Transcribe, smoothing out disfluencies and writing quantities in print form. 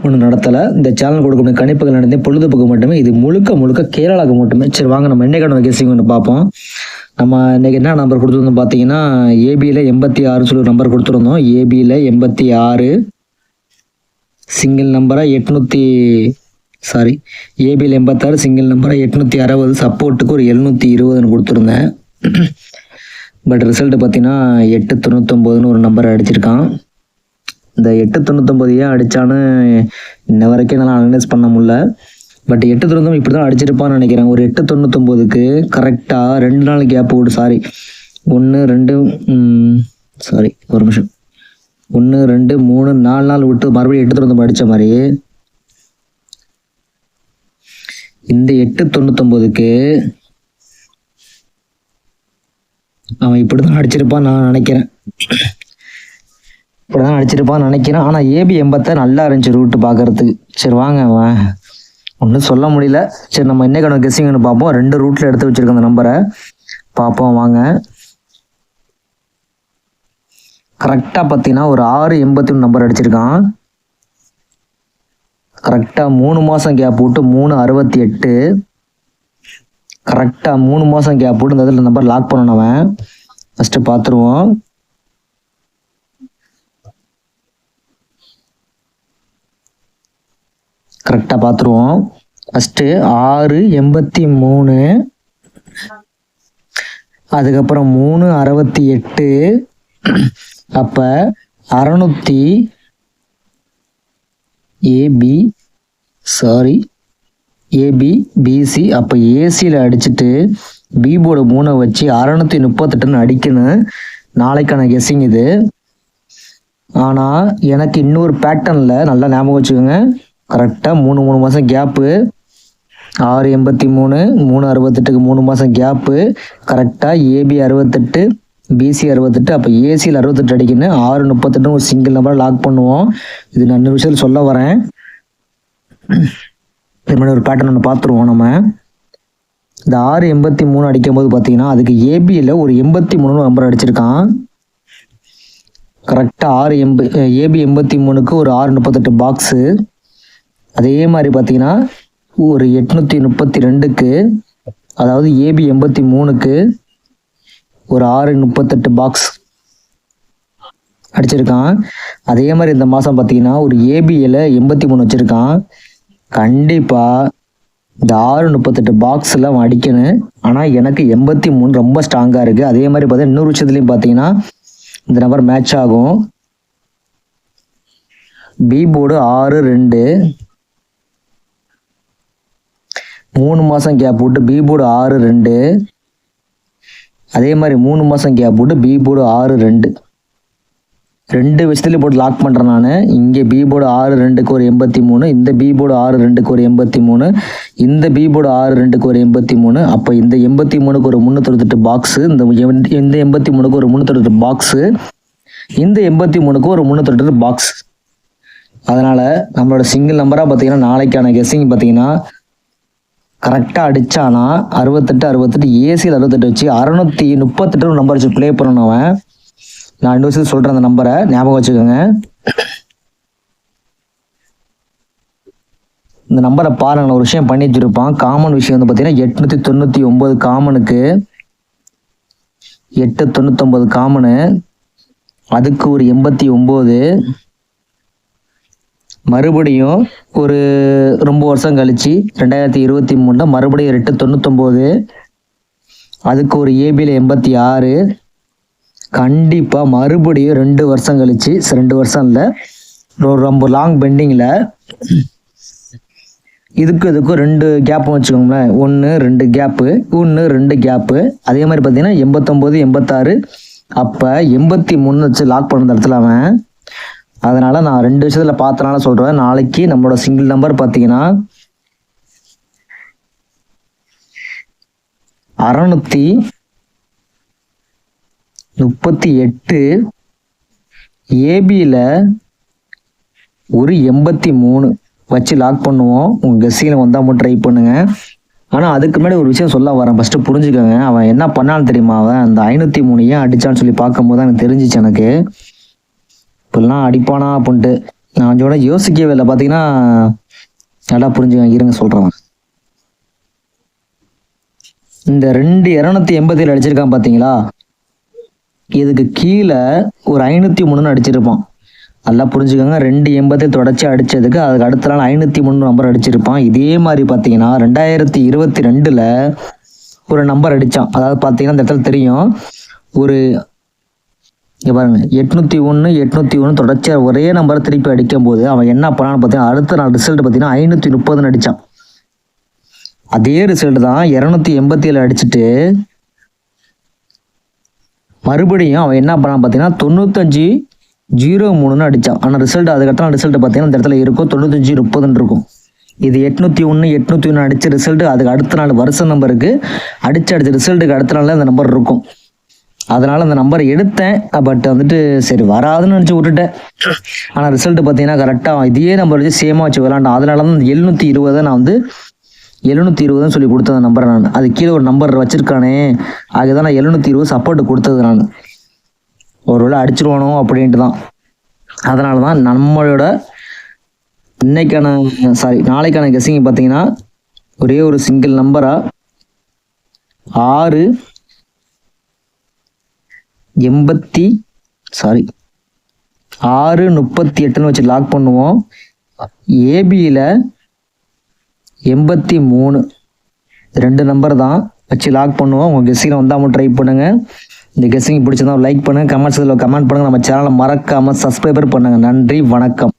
ஒன்றும் நடத்தலை. இந்த சேனல் கொடுக்கக்கூடிய கணிப்புகள் நடந்தே பொழுதுபோக்கு மட்டுமே. இது முழுக்க முழுக்க கேரளாவுக்கு மட்டுமே. சரி வாங்க நம்ம இன்னைக்கான கெஸ்ஸிங் ஒன்று பார்ப்போம். நம்ம இன்னைக்கு என்ன நம்பர் கொடுத்துருந்தோம் பார்த்தீங்கன்னா, ஏபியில் 86 சொல்லி ஒரு நம்பர் கொடுத்துருந்தோம். ஏபியில் 86 சிங்கிள் நம்பராக ஏபியில் 86 சிங்கிள் நம்பராக 860 சப்போர்ட்டுக்கு ஒரு 720 கொடுத்துருந்தேன். பட் ரிசல்ட்டு பார்த்தீங்கன்னா 899 ஒரு நம்பர் அடிச்சிருக்கான். இந்த 899 ஏன் அடித்தான்னு இன்ன வரைக்கும் என்னால் அனலைஸ் பண்ண முடியல. பட் 899 இப்படி தான் அடிச்சிருப்பான்னு நினைக்கிறேன். ஒரு 899க்கு கரெக்டாக 2 நாள் கேப் விட்டு 1 2 3 4 நாள் விட்டு மறுபடியும் 899 அடித்த மாதிரி இந்த 899க்கு அவன் இப்படி தான் அடிச்சிருப்பான்னு நான் நினைக்கிறேன். ஆனால் ஏபி 86 நல்லா இருந்துச்சு ரூட்டு பார்க்கறதுக்கு. சரி வாங்க ஒன்றும் சொல்ல முடியல. சரி நம்ம இன்னைக்கான கெஸ்ஸிங்னு பார்ப்போம். 2 ரூட்டில் எடுத்து வச்சுருக்க அந்த நம்பரை பார்ப்போம் வாங்க. கரெக்டாக பார்த்தீங்கன்னா ஒரு 681 நம்பர் அடிச்சிருக்கான். கரெக்டாக 3 மாதம் கேப் விட்டு 368 கரெக்டாக 3 மாதம் கேப் விட்டு இந்த இதில் நம்பர் லாக் பண்ணணும். ஃபஸ்ட்டு பார்த்துருவோம். கரெக்டாக பார்த்துருவோம். ஃபஸ்ட்டு 683 அதுக்கப்புறம் 368 அப்போ 600 ஏபிபிசி அப்போ ஏசியில் அடிச்சுட்டு பி போர்டு 3 வச்சு 638 அடிக்கணும். நாளைக்கான கெஸ்ஸிங் இது. ஆனால் எனக்கு இன்னொரு பேட்டர்னில் நல்லா ஞாபகம் வச்சுக்கோங்க. கரெக்டாக 3 மாதம் கேப்பு. 683 368க்கு 3 மாதம் கேப்பு. கரெக்டாக ஏபி 68 பிசி 68 அப்போ ஏசியில் 68 அடிக்கணும். 638 ஒரு சிங்கிள் நம்பரை லாக் பண்ணுவோம். இது நான் இன்னொரு விஷயத்தில் சொல்ல வரேன். இது மாதிரி ஒரு பேட்டர்ன் ஒன்று பார்த்துருவோம். நம்ம இந்த 683 அடிக்கும் போது பார்த்தீங்கன்னா அதுக்கு ஏபியில் ஒரு 83 நம்பர் அடிச்சிருக்கான். கரெக்டாக ஏபி 83க்கு ஒரு 638 பாக்ஸு. அதே மாதிரி பார்த்தீங்கன்னா ஒரு 832க்கு அதாவது ஏபி 83க்கு ஒரு 638 பாக்ஸ் அடிச்சிருக்கான். அதே மாதிரி இந்த மாதம் பார்த்தீங்கன்னா ஒரு ஏபியில் 83 வச்சுருக்கான். கண்டிப்பாக இந்த 638 பாக்ஸில் அவன் அடிக்கணும். ஆனால் எனக்கு 83 ரொம்ப ஸ்ட்ராங்காக இருக்குது. அதே மாதிரி பார்த்தீங்கன்னா இன்னொரு விஷயத்துலையும் பார்த்தீங்கன்னா இந்த நம்பர் மேட்ச் ஆகும். பி போர்டு 6-2 3 மாதம் கேப் விட்டு பி போர்டு 6-2 அதே மாதிரி 3 மாதம் கேப் விட்டு பி போர்டு 6-2 2 விஷயத்துலேயும் போட்டு லாக் பண்ணுறேன் நான். இங்கே பி போர்டு 6-2க்கு ஒரு 83 இந்த பி போர்டு 6-2க்கு ஒரு 83 இந்த பி போர்டு 6-2க்கு ஒரு 83 அப்போ இந்த 83க்கு ஒரு 368 பாக்ஸு இந்த 83க்கு ஒரு 368 பாக்ஸு இந்த 83க்கு ஒரு 368 பாக்ஸ். அதனால் நம்மளோட சிங்கிள் நம்பராக பார்த்தீங்கன்னா நாளைக்கான கெஸ்ஸிங் பார்த்தீங்கன்னா கரெக்டாக அடித்தானா 68 ஏசியில் 68 வச்சு 638 நம்பர் வச்சு ப்ளே பண்ணணும். அவன் நான் இன்னொரு விஷயம் சொல்கிறேன். அந்த நம்பரை ஞாபகம் வச்சுக்கோங்க. இந்த நம்பரை பாருங்க. ஒரு விஷயம் பண்ணி வச்சுருப்பான். காமன் விஷயம் வந்து பார்த்தீங்கன்னா 899 காமனுக்கு 899 காமனு அதுக்கு ஒரு 89 மறுபடியும் ஒரு ரொம்ப வருஷம் கழிச்சு 2023 மறுபடியும் 899 அதுக்கு ஒரு ஏபியில் 86 கண்டிப்பாக மறுபடியும் 2 வருஷம் கழிச்சு 2 வருஷம் இல்லை ரொம்ப லாங் பெண்டிங்கில் இதுக்கும் 2 கேப்பும் வச்சுக்கோங்களேன். 1 2 கேப்பு 1 2 கேப்பு. அதே மாதிரி பார்த்தீங்கன்னா 89 86 அப்போ 83 வச்சு லாக் பண்ண இடத்துல அவன். அதனால் நான் 2 விஷயத்தில் பார்த்தனால சொல்கிறேன். நாளைக்கு நம்மளோட சிங்கிள் நம்பர் பார்த்தீங்கன்னா 638 ஏபியில் ஒரு 83 வச்சு லாக் பண்ணுவோம். உங்கள் கெஸ்ஸிங்கில் வந்தால் மட்டும் ட்ரை பண்ணுங்கள். ஆனால் அதுக்கு முன்னாடி ஒரு விஷயம் சொல்ல வரேன். ஃபஸ்ட்டு புரிஞ்சுக்கோங்க. அவன் என்ன பண்ணான்னு தெரியுமா? அவன் அந்த 503 ஏன் அடித்தான்னு சொல்லி பார்க்கும்போது தான் எனக்கு தெரிஞ்சிச்சு. எனக்கு இப்பெல்லாம் அடிப்பானா அப்படின்ட்டு நான் கொஞ்சம் யோசிக்கவே இல்லை. பார்த்தீங்கன்னா நல்லா புரிஞ்சுக்கங்க, இருங்க சொல்கிறேன். இந்த 2,287 அடிச்சிருக்கான் பார்த்தீங்களா, இதுக்கு கீழே ஒரு 503 அடிச்சிருப்பான். நல்லா புரிஞ்சுக்கோங்க, 280 தொடச்சி அடித்ததுக்கு அதுக்கு அடுத்த நாள் 503 நம்பர் அடிச்சிருப்பான். இதே மாதிரி பார்த்தீங்கன்னா 2022 ஒரு நம்பர் அடித்தான். அதாவது பார்த்தீங்கன்னா இந்த இடத்துல தெரியும், ஒரு இங்கே பாருங்க 801 தொடர்ச்சியாக ஒரே நம்பரை திருப்பி அடிக்கும் போது அவன் என்ன பண்ணான்னு பார்த்தீங்கன்னா அடுத்த நாள் ரிசல்ட் பார்த்தீங்கன்னா 530 அடித்தான். அதே ரிசல்ட் தான் 287 அடிச்சுட்டு மறுபடியும் அவன் என்ன பண்ணான் பார்த்தீங்கன்னா 9503 அடித்தான். ஆனால் ரிசல்ட் அதுக்கடுத்த ரிசல்ட் பார்த்தீங்கன்னா இந்த இடத்துல இருக்கும் 9530 இருக்கும். இது 801 அடித்த ரிசல்ட், அதுக்கு அடுத்த நாள் வருஷ நம்பருக்கு அடித்த ரிசல்ட்டுக்கு அடுத்த நாள் அந்த நம்பர் இருக்கும். அதனால் அந்த நம்பரை எடுத்தேன், பட் வந்துட்டு சரி வராதுன்னு நினச்சி விட்டுட்டேன். ஆனால் ரிசல்ட்டு பார்த்தீங்கன்னா கரெக்டாக இதே நம்பர் வச்சு சேமாக வச்சு விளாண்டேன். அதனால தான் 720 நான் வந்து 720 சொல்லி கொடுத்தேன் அந்த நம்பரை நான். அது கீழே ஒரு நம்பர் வச்சுருக்கானே, அதுதான் நான் 720 சப்போர்ட் கொடுத்தது நான். ஒரு வேளை அடிச்சிருவானோ அப்படின்ட்டு தான். அதனால தான் நம்மளோட நாளைக்கான கெஸ்ஸிங் பார்த்தீங்கன்னா ஒரே ஒரு சிங்கிள் நம்பராக 638 வச்சு லாக் பண்ணுவோம். ஏபியில் 83 2 நம்பர் தான் வச்சு லாக் பண்ணுவோம். உங்கள் கெஸ்ஸிங்கில் வந்தாமல் ட்ரை பண்ணுங்கள். இந்த கெஸ்ஸிங் பிடிச்சதா லைக் பண்ணுங்கள், கமெண்ட் பண்ணுங்கள். நம்ம சேனலை மறக்காமல் சப்ஸ்கிரைபர் பண்ணுங்கள். நன்றி, வணக்கம்.